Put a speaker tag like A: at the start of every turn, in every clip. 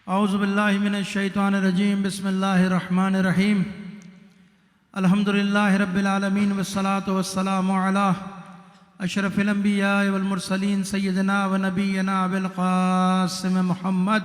A: औज़ुबिल्लाहि मिनश्शैतानिर्रजीम बिस्मिल्लाहिर्रहमानिर्रहीम अल्हम्दुलिल्लाहि रब्बिल आलमीन वस्सलातु वस्सलामु अला अशरफिल अंबिया वल मुरसलीन सय्यिदिना व नबिय्यिना अबिल क़ासिम मुहम्मद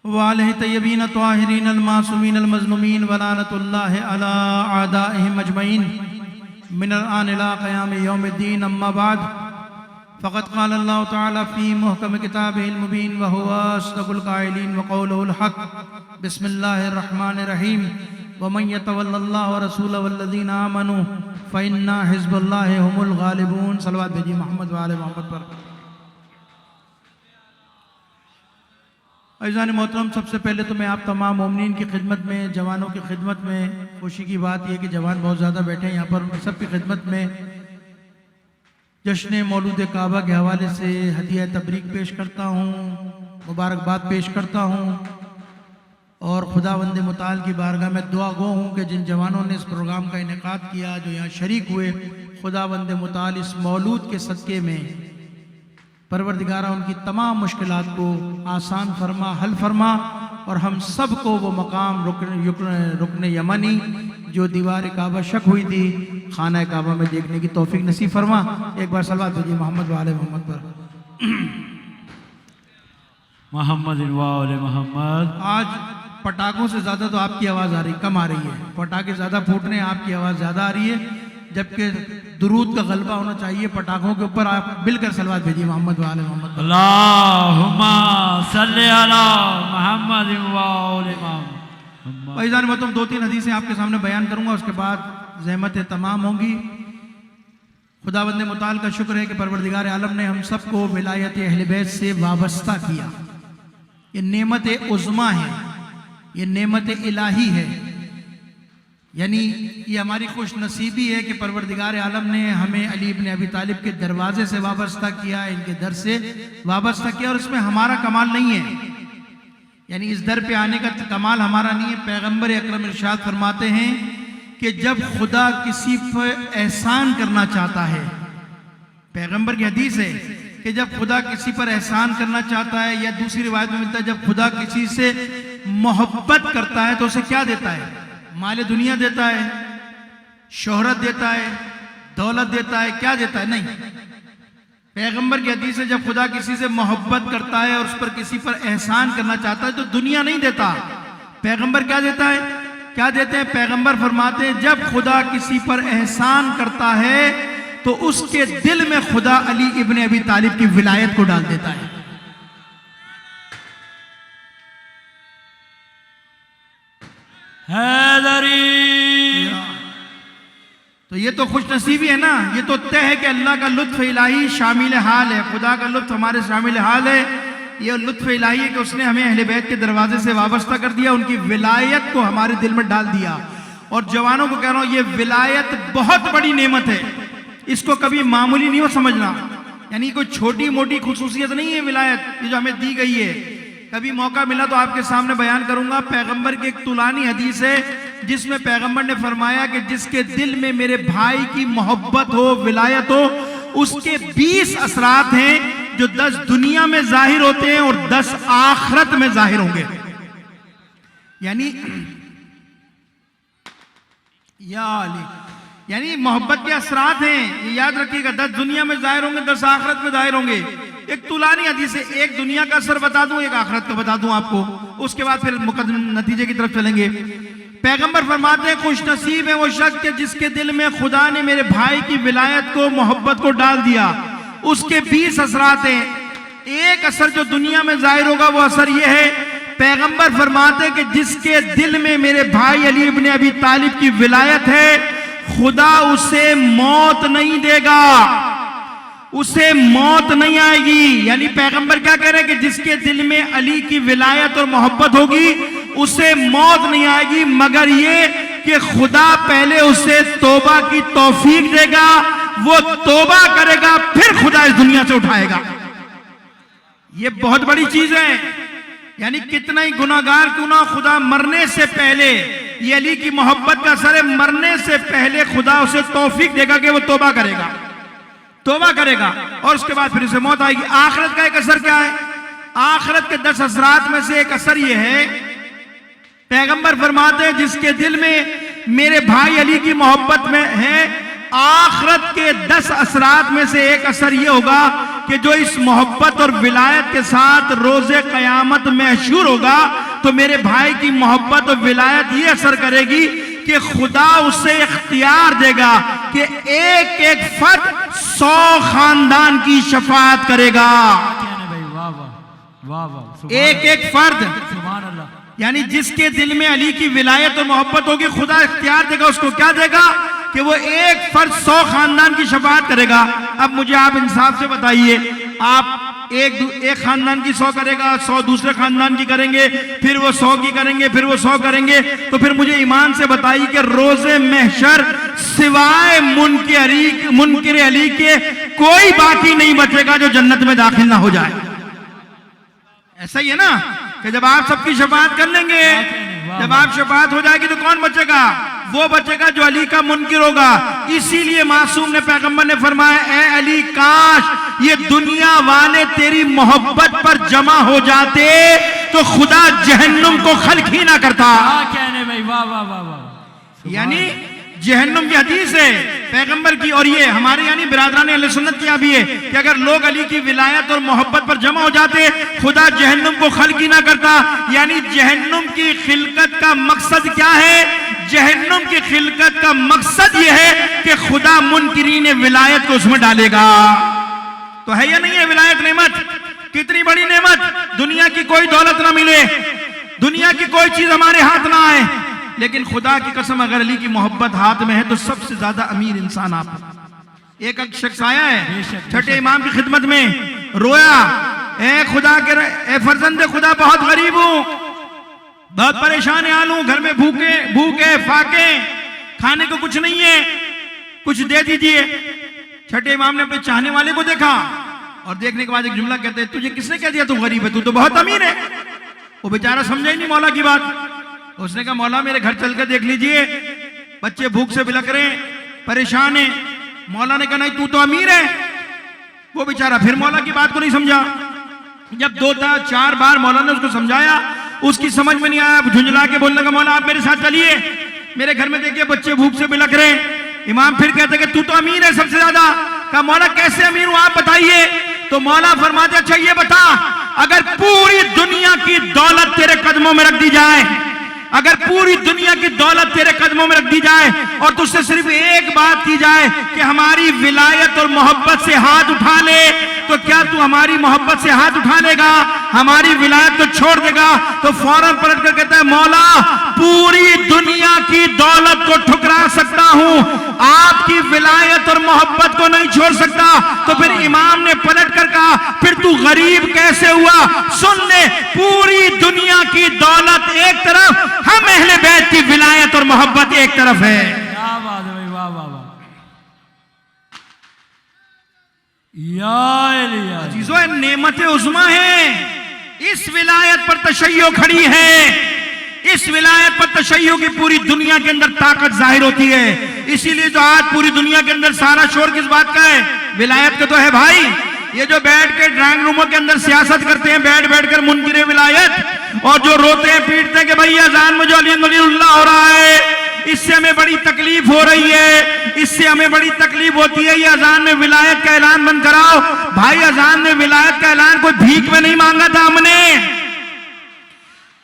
A: व आलिहि तय्यबीन ताहिरीन अल मासूमीन अल मज़लूमीन व लानतुल्लाहि अला आदाइहिम अजमईन मिनल आन इला क़याम यौमिद्दीन अम्मा बाद फ़क़द क़ाल अल्लाहु तआला फ़ी मुहकम किताबिहिल मुबीन व हुवा अस्दक़ुल क़ाइलीन व क़ौलुहुल हक़ बिस्मिल्लाहिर रहमानिर रहीम व मन यतवल्लल्लाहु व रसूलहु वल्लज़ीना आमनू फ़इन्ना हिज़्बुल्लाहि हुमुल ग़ालिबून। सल्लल्लाहु अलैहि मोहम्मद व आले मोहम्मद पर। अज़ीज़ान मोहतरम, सबसे पहले तो मैं आप तमाम मोमिनीन की खिदमत में, जवानों की खिदमत में, खुशी की बात यह कि जवान बहुत ज़्यादा बैठे हैं यहाँ पर, सबकी खिदमत में जश्न मौलूद काबा के हवाले से हदिया तबरीक पेश करता हूँ, मुबारकबाद पेश करता हूँ और खुदावंद मुताल की बारगाह में दुआ गो हूँ कि जिन जवानों ने इस प्रोग्राम का इनेकाद किया, जो यहाँ शरीक हुए, खुदावंद मुताल इस मौलूद के सदक़े में परवरदिगारा उनकी तमाम मुश्किलात को आसान फरमा, हल फरमा और हम सब को वो मकाम रुकन यमनी जो दीवार काबा शक हुई थी खाना काबा में देखने की तौफीक नसीब फरमा। एक बार सल्लल्लाहु अलैहि मोहम्मद व आले मोहम्मद पर।
B: मोहम्मद मोहम्मद।
A: आज पटाखों से ज़्यादा तो आपकी आवाज़ आ रही, कम आ रही है। पटाखे ज़्यादा फूट रहे हैं, आपकी आवाज़ ज़्यादा आ रही है, जबकि दुरूद का गलबा होना चाहिए पटाखों के ऊपर। आप मिलकर सलवात भेजिए मोहम्मद व आले मोहम्मद।
B: अल्लाहुम्मा सल्ली अला मुहम्मद व आले मोहम्मद।
A: भाईजान मतलब दो तीन हदीसें आपके सामने बयान करूंगा, उसके बाद ज़हमतें तमाम होंगी। खुदावंद मुताल का शुक्र है कि परवरदिगार आलम ने हम सबको विलायत अहले बैत से वाबस्ता किया। ये नेमत उज़्मा है, ये नेमत इलाही है, यानी ये हमारी खुश नसीबी है कि परवरदिगार आलम ने हमें अली इब्न अबी तालिब के दरवाजे से वाबस्ता किया, इनके दर से वाबस्ता किया। और इसमें हमारा कमाल नहीं है, यानी इस दर पे आने का कमाल हमारा नहीं है। पैगंबर अकरम इरशाद फरमाते हैं कि जब खुदा किसी पर एहसान करना चाहता है, पैगंबर की हदीस है कि जब खुदा किसी पर एहसान करना चाहता है, या दूसरी रिवायत में मिलता है जब खुदा किसी से मोहब्बत करता है तो उसे क्या देता है? माल दुनिया देता है, शोहरत देता है, दौलत देता है, क्या देता है? नहीं। पैगंबर की हदीस है जब खुदा किसी से मोहब्बत करता है और उस पर किसी पर एहसान करना चाहता है तो दुनिया नहीं देता। पैगंबर क्या देता है? क्या देते हैं? पैगंबर फरमाते हैं जब खुदा किसी पर एहसान करता है तो उसके दिल में खुदा अली इब्न अबी तालिब की विलायत को डाल देता है। तो ये तो खुश नसीबी है ना, ये तो तय है कि अल्लाह का लुत्फ इलाही शामिल हाल है, खुदा का लुत्फ हमारे शामिल हाल है। ये लुत्फ इलाही है कि उसने हमें अहले बैत के दरवाजे से वाबस्ता कर दिया, उनकी विलायत को हमारे दिल में डाल दिया। और जवानों को कह रहा हूं, ये विलायत बहुत बड़ी नेमत है, इसको कभी मामूली नहीं हो समझना। यानी कोई छोटी मोटी खुसूसियत नहीं है विलायत, ये जो हमें दी गई है। कभी मौका मिला तो आपके सामने बयान करूंगा। पैगंबर की एक तुलानी हदीस है जिसमें पैगंबर ने फरमाया कि जिसके दिल में मेरे भाई की मोहब्बत हो, विलायत हो, उसके 20 असरात हैं जो 10 दुनिया में जाहिर होते हैं और 10 आखिरत में जाहिर होंगे। यानी मोहब्बत के असरात हैं, ये याद रखिएगा। 10 दुनिया में जाहिर होंगे, 10 आखिरत में जाहिर होंगे। एक तुलानी हदीस है, एक दुनिया का असर बता दूं, एक आखिरत का बता दूं आपको, उसके बाद फिर नतीजे की तरफ चलेंगे। पैगंबर फरमाते हैं खुश नसीब है वो शख्स के जिसके दिल में खुदा ने मेरे भाई की विलायत को, मोहब्बत को डाल दिया। उसके 20 असरात हैं। एक असर जो दुनिया में जाहिर होगा वो असर ये है, पैगंबर फरमाते हैं कि जिसके दिल में मेरे भाई अली इब्न अबी तालिब की विलायत है, खुदा उसे मौत नहीं देगा, उसे मौत नहीं आएगी। यानी पैगंबर क्या कह रहे हैं कि जिसके दिल में अली की विलायत और मोहब्बत होगी उसे मौत नहीं आएगी, मगर ये कि खुदा पहले उसे तौबा की तौफीक देगा, वो तौबा करेगा, फिर खुदा इस दुनिया से उठाएगा। ये बहुत बड़ी चीज है। यानी कितना ही गुनाहगार क्यों ना, खुदा मरने से पहले, ये अली की मोहब्बत का असर है, मरने से पहले खुदा उसे तौफीक देगा कि वो तौबा करेगा। तौबा करेगा और उसके बाद फिर उसे मौत आएगी। आखिरत का एक असर क्या है? आखिरत के 10 असरात में से एक असर यह है, पैगंबर फरमाते हैं जिसके दिल में मेरे भाई अली की मोहब्बत में है, आखिरत के 10 असरात में से एक असर यह होगा कि जो इस मोहब्बत और विलायत के साथ रोजे कयामत महशूर होगा, तो मेरे भाई की मोहब्बत और विलायत ये असर करेगी कि खुदा उसे इख्तियार देगा कि एक एक फर्द 100 खानदान की शफाअत करेगा।
B: भाई वाह वाह वाह वाह,
A: एक एक फर्द,
B: सुभान अल्लाह।
A: यानी जिसके दिल में अली की विलायत और मोहब्बत होगी, खुदा इख्तियार देगा उसको, क्या देगा कि वो एक फर्द 100 खानदान की शफाअत करेगा। अब मुझे आप इंसाफ से बताइए, आप एक खानदान की 100 करेगा, 100 दूसरे खानदान की करेंगे, फिर वो 100 की करेंगे, फिर वो 100 करेंगे, तो फिर मुझे ईमान से बताइए कि रोजे महशर सिवाय मुनकिर अली के कोई बाकी नहीं बचेगा जो जन्नत में दाखिल ना हो जाए। ऐसा ही है ना कि जब आप सबकी शफाअत कर लेंगे, जब आप शफाअत हो जाएगी तो कौन बचेगा? वो बचेगा जो अली का मुनकिर होगा। इसीलिए मासूम ने, पैगंबर ने फरमाया, ए अली काश ये दुनिया वाले तेरी मोहब्बत पर जमा हो जाते तो खुदा जहन्नुम को खल्क ही ना करता।
B: कहने भाई वाह वाह वाह वाह।
A: यानी जहन्नुम की हदीस है पैगंबर की, और ये हमारे यानी बिरादरान अहले सुन्नत की भी है कि अगर लोग अली की विलायत और मोहब्बत पर जमा हो जाते, खुदा जहन्नुम को खल्क ही ना करता। यानी जहन्नुम की खिलकत का मकसद क्या है? जहन्नुम की खिलकत का मकसद यह है कि खुदा मुनकिरीन विलायत को उसमें डालेगा। तो है या नहीं है विलायत नेमत? कितनी बड़ी नेमत! दुनिया की कोई दौलत ना मिले, दुनिया की कोई चीज हमारे हाथ ना आए, लेकिन खुदा की कसम अगर अली की मोहब्बत हाथ में है तो सबसे ज्यादा अमीर इंसान आप। एक शख्स आया है छठे इमाम की खिदमत में, रोया, ए खुदा के ए फर्जंदे खुदा, बहुत गरीब हूं, बहुत परेशान आलू, घर में भूखे फाके, खाने को कुछ नहीं है, कुछ दे दीजिए। छठे इमाम ने अपने चाहने वाले को देखा और देखने के बाद एक जुमला कहते हैं, तुझे किसने कह दिया तू गरीब है, तू तो बहुत अमीर है। वो बेचारा समझा ही नहीं मौला की बात। उसने कहा, मौला मेरे घर चल कर देख लीजिए, बच्चे भूख से बिलक रहे, परेशान है। मौला ने कहा, नहीं तू तो अमीर है। वो बेचारा फिर मौला की बात को नहीं समझा। जब 2-4 बार मौला ने उसको समझाया, उसकी समझ में नहीं आया, झुंझला के बोलने का, मौला आप मेरे साथ चलिए, मेरे घर में देखिए बच्चे भूख से बिलक रहे। इमाम फिर कहते कि तू तो अमीर है सबसे ज्यादा। कहा, मौला कैसे अमीर हूं आप बताइए। तो मौला फरमाते, अच्छा ये बता, अगर पूरी दुनिया की दौलत तेरे कदमों में रख दी जाए, अगर पूरी दुनिया की दौलत तेरे कदमों में रख दी जाए और तुझसे सिर्फ एक बात की जाए कि हमारी विलायत और मोहब्बत से हाथ उठा ले, तो क्या तू हमारी मोहब्बत से हाथ उठा लेगा, हमारी विलायत को छोड़ देगा? तो फौरन पलट कर कहता है, मौला पूरी दुनिया की दौलत को ठुकरा सकता हूं, आपकी विलायत और मोहब्बत को नहीं छोड़ सकता। तो फिर इमाम ने पलट कर कहा, फिर तू गरीब कैसे हुआ? सुन ले, पूरी दुनिया की दौलत एक तरफ, हम अहले बैत की विलायत और मोहब्बत एक तरफ है।
B: क्या बात है भाई, वाह वाह वाह। या
A: चीजों नेमत उज़्मा है, इस विलायत पर तशय्यो खड़ी है, इस विलायत पर तशय्यो की पूरी दुनिया के अंदर ताकत जाहिर होती है। इसीलिए जो आज पूरी दुनिया के अंदर सारा शोर किस बात का है? विलायत का तो है भाई। ये जो बैठ के ड्राइंग रूमों के अंदर सियासत करते हैं, बैठ कर मुनकिर विलायत, और जो रोते हैं पीटते हैं कि भाई अजान में जो अलीउल्लाह हो रहा है, इससे हमें बड़ी तकलीफ हो रही है, इससे हमें बड़ी तकलीफ होती है, ये अजान में विलायत का ऐलान बंद कराओ। भाई अजान में विलायत का ऐलान कोई भीख में नहीं मांगा था,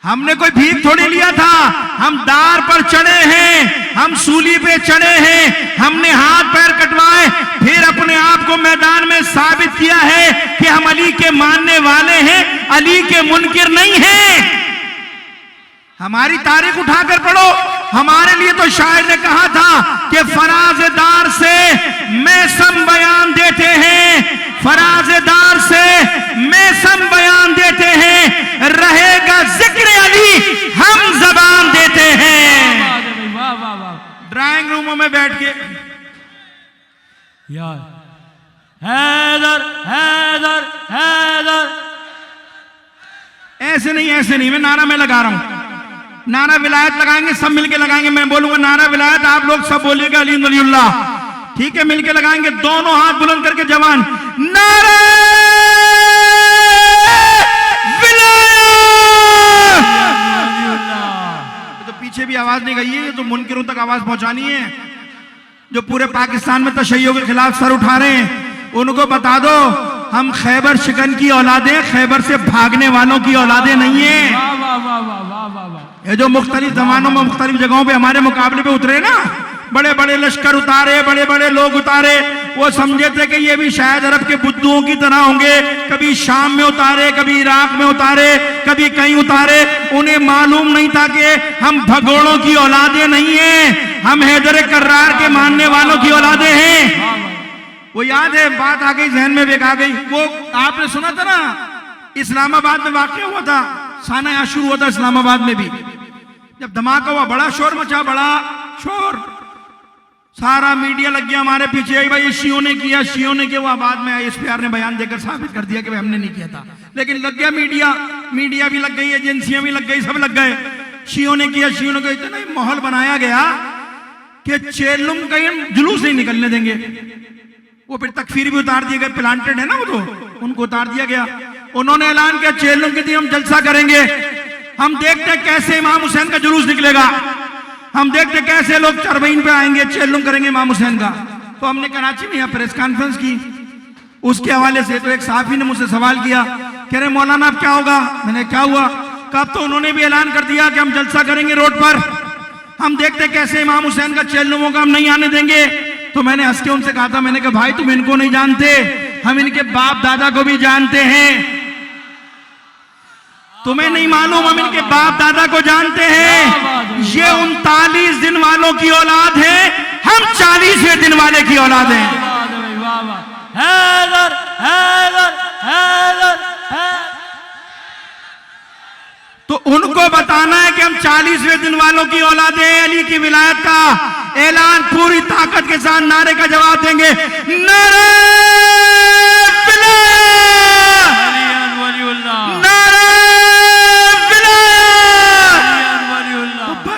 A: हमने कोई भीख थोड़ी लिया था। हम दार पर चढ़े हैं, हम सूली पे चढ़े हैं, हमने हाथ पैर कटवाए, फिर अपने आप को मैदान में साबित किया है कि हम अली के मानने वाले हैं, अली के मुनकिर नहीं हैं। हमारी तारीख उठाकर पढ़ो। हमारे लिए तो शायर ने कहा था कि फराज़दार से मैसम बयान देते हैं, फराज़दार से मैसम बयान देते हैं, रहेगा जिक्र अली हम जबान देते हैं।
B: वाह वाह वाह।
A: ड्राइंग रूमों में बैठ के
B: यार हैदर हैदर हैदर,
A: ऐसे नहीं, मैं नारा में लगा रहा हूं, नारा विलायत लगाएंगे, सब मिलके लगाएंगे। मैं बोलूंगा नारा विलायत, आप लोग सब बोलिएगा अली वलीउल्लाह। ठीक है, मिलके लगाएंगे दोनों हाथ बुलंद करके जवान, नारे विलायत। तो पीछे भी आवाज नहीं गई है, तो मुनकिरों तक आवाज पहुंचानी है। जो पूरे पाकिस्तान में तशय्युओं के खिलाफ सर उठा रहे हैं, उनको बता दो हम खैबर शिकन की औलादें, खैबर से भागने वालों की औलादें नहीं है।
B: वाह वाह वाह वाह वाह वाह वाह।
A: ये जो मुख्तलिफ जमानों में मुख्तलिफ जगहों पे हमारे मुकाबले पे उतरे ना, बड़े बड़े लश्कर उतारे, बड़े बड़े लोग उतारे, वो समझे थे कि ये भी शायद अरब के बुद्धुओं की तरह होंगे। कभी शाम में उतारे, कभी इराक में उतारे, कभी कहीं उतारे। उन्हें मालूम नहीं था कि हम भगोड़ों की औलादें नहीं हैं, हम हैदर कर्रार के मानने वालों की औलादें हैं। वो याद है, बात आ गई जहन में, बेगा गई। वो आपने सुना था ना, इस्लामाबाद में वाकया हुआ था, साना आशूर हुआ था इस्लामाबाद में भी। जब धमाका हुआ, बड़ा शोर मचा, बड़ा शोर, सारा मीडिया लग गया हमारे पीछे, भाई ये शियों ने किया, शियों ने किया। वो बाद में ISPR ने बयान देकर साबित कर दिया कि भाई हमने नहीं किया था, लेकिन लग गया मीडिया भी लग गई, एजेंसियां भी लग गई, सब लग गए। शियों ने किया, शियों ने किया। इतना माहौल बनाया गया कि चेलुम कहीं जुलूस नहीं निकलने देंगे। वो फिर तकफीर भी उतार दिए गए, प्लांटेड है ना वो, तो उनको उतार दिया गया। उन्होंने ऐलान किया चेलुम के दिन हम जलसा करेंगे, हम देखते हैं कैसे इमाम हुसैन का जुलूस निकलेगा, हम देखते कैसे लोग चरबईन पे आएंगे, चेलुम करेंगे इमाम हुसैन का। तो हमने कराची में यहाँ प्रेस कॉन्फ्रेंस की, उसके हवाले से तो एक सहाफी ने मुझसे सवाल किया, कह रहे मौलाना अब क्या होगा? मैंने क्या हुआ? कहा तो उन्होंने भी ऐलान कर दिया कि हम जलसा करेंगे रोड पर, हम देखते कैसे इमाम हुसैन का चेलुमों का हम नहीं आने देंगे। तो मैंने हंस के उनसे कहा था, मैंने कहा भाई तुम इनको नहीं जानते, हम इनके बाप दादा को भी जानते हैं। तुम्हें नहीं मालूम, हम इनके बाप दादा को जानते हैं। ये 39 दिन वालों की औलाद है, हम 40वें दिन वाले की औलाद हैं।
B: हैदर हैदर हैदर।
A: तो उनको बताना है कि हम 40वें दिन वालों की औलाद हैं। अली की विलायत का ऐलान पूरी ताकत के साथ नारे का जवाब देंगे, नारे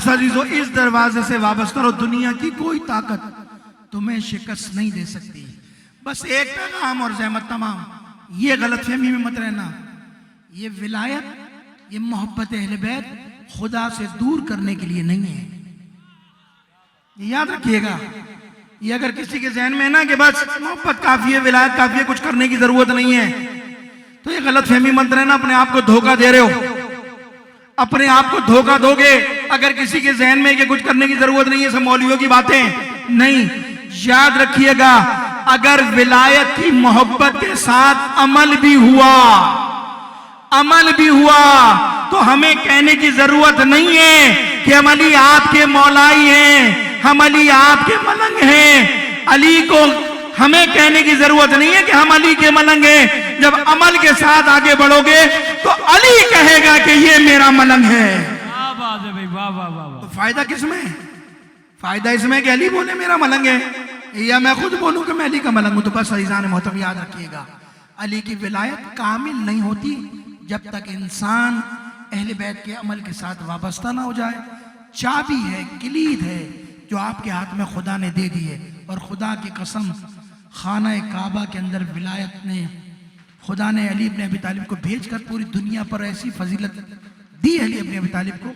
A: अजीजों, इस दरवाजे से वाबस्ता रहो, दुनिया की कोई ताकत तुम्हें शिकस्त नहीं दे सकती। बस एक पैगाम और ज़हमत तमाम, ये गलतफहमी में मत रहना, ये विलायत, ये मोहब्बत अहले बैत खुदा से दूर करने के लिए नहीं है, याद रखिएगा। ये अगर किसी के जहन में ना कि बस मोहब्बत काफी है, विलायत काफी है, कुछ करने की जरूरत नहीं है, तो ये गलतफहमी मत रहना, अपने आप को धोखा दे रहे हो, अपने आप को धोखा दोगे। अगर किसी के जहन में कि कुछ करने की जरूरत नहीं है, सब मौलवियों की बातें नहीं, याद रखिएगा अगर विलायत की मोहब्बत के साथ अमल भी हुआ तो हमें कहने की जरूरत नहीं है कि हम अली आपके मौलाई हैं, हम अली आपके मलंग हैं। अली को हमें कहने की जरूरत नहीं है कि हम अली के मलंग हैं। जब अमल के साथ आगे बढ़ोगे तो अली कहेगा कि ये मेरा मलंग है।
B: वाह बात है भाई, वाह वाह वाह।
A: तो फायदा किसमें? फायदा इसमें कि अली बोले मेरा मलंग है, या मैं खुद बोलूं कि मैं अली का मलंग हूं। तो बस अज़ीज़ान मोहतरम याद रखिएगा, अली की विलायत कामिल नहीं होती जब तक इंसान अहले बैत के अमल के साथ वाबस्ता ना हो जाए। चाबी है, किलीद है जो आपके हाथ में खुदा ने दे दी है। और खुदा की कसम, खाना काबा के अंदर विलायत ने, खुदा ने अली इब्न अबी तालिब को भेजकर पूरी दुनिया पर ऐसी फजीलत दी अली इब्न अबी तालिब को।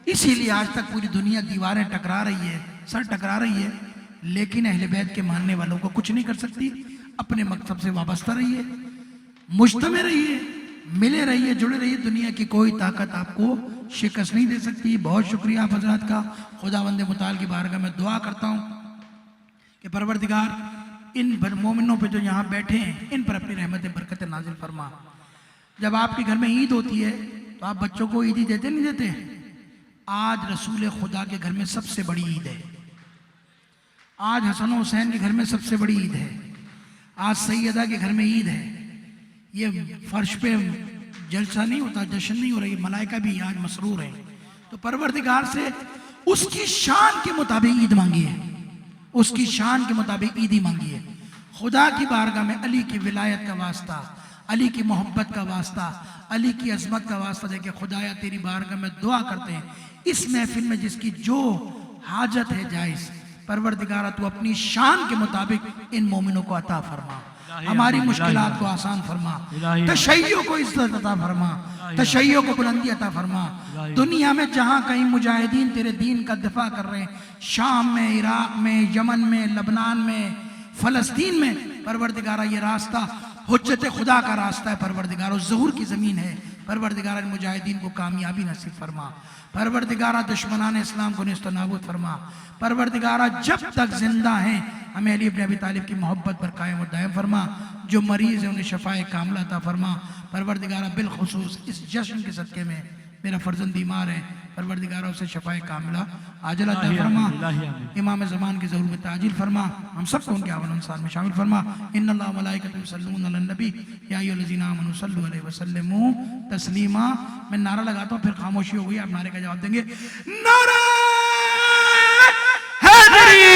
A: इसीलिए आज तक पूरी दुनिया दीवारें टकरा रही है, सर टकरा रही है, लेकिन अहले बैत के मानने वालों को कुछ नहीं कर सकती। अपने मकसद से वाबस्ता रहिए, मुज्तमे रहिए, मिले रहिए, जुड़े रहिए, दुनिया की कोई ताकत आपको शिकस्त नहीं दे सकती। बहुत शुक्रिया आप हजरात का। खुदावंद मुताल की बारगाह में दुआ करता हूँ कि परवरदिगार इन मोमिनों पे जो यहाँ बैठे हैं, इन पर अपनी रहमत बरकत नाजिल फरमा। जब आपके घर में ईद होती है तो आप बच्चों को ईदी देते नहीं देते? आज रसूल खुदा के घर में सबसे बड़ी ईद है, आज हसन हुसैन के घर में सबसे बड़ी ईद है, आज सैयदा के घर में ईद है। ये फर्श पे जलसा नहीं होता, जश्न नहीं हो रही, मलाइका भी आज मसरूर है। तो परवरदिगार से उसकी शान के मुताबिक ईद मांगी है, उसकी शान के मुताबिक ईदी मांगी है। खुदा की बारगाह में अली की विलायत का वास्ता, अली की मोहब्बत का वास्ता, अली की अजमत का वास्ता देके खुदाया तेरी बारगाह में दुआ करते हैं। इस महफिल में जिसकी जो हाजत है जायज़, परवरदिगारा तू अपनी शान के मुताबिक इन मोमिनों को अता फरमा, हमारी मुश्किलात को आसान फरमा, तशय्यो को इज्जत अता फरमा, तशय्यो को बुलंदी अता फरमा। दुनिया में जहाँ कहीं मुजाहिदीन तेरे दीन का दिफा कर रहे हैं, शाम में, इराक में, यमन में, लबनान में, फ़लस्तीन में, परवरदिगारा ये रास्ता हुज्जत खुदा का रास्ता है। परवरदिगारा ज़हूर की ज़मीन है। परवरदिगारा मुजाहिदीन को कामयाबी नसीब फरमा। परवरदिगारा दुश्मनान इस्लाम को निस्त नाबूद फरमा। परवरदिगारा जब तक जिंदा हैं हमें अली इब्न अबी तालिब की मोहब्बत पर कायम और दायम फरमा। जो मरीज़ है उन्हें शफ़ाए कामिला अता फरमा। परवरदिगारा बिलखुसूस इस जश्न के सदक़े में मेरा फर्जंद बीमार है, परवरदिगारा उसे शफ़ाए कामिला आजिल अता फरमा। इमाम ज़मान की ज़रूर में ताजिल फरमा। हम सबको उनके आवन अनुसार में शामिल फरमा। इन्नल्लाह व मलाइकतहु युसल्लूना अलन नबी या अय्युहल्लज़ीना आमनू सल्लु अलैहि व सल्लिमू तस्लीमा। मैं नारा लगाता हूँ, फिर खामोशी हो गई, आप नारे का जवाब देंगे। नारा हैदरी।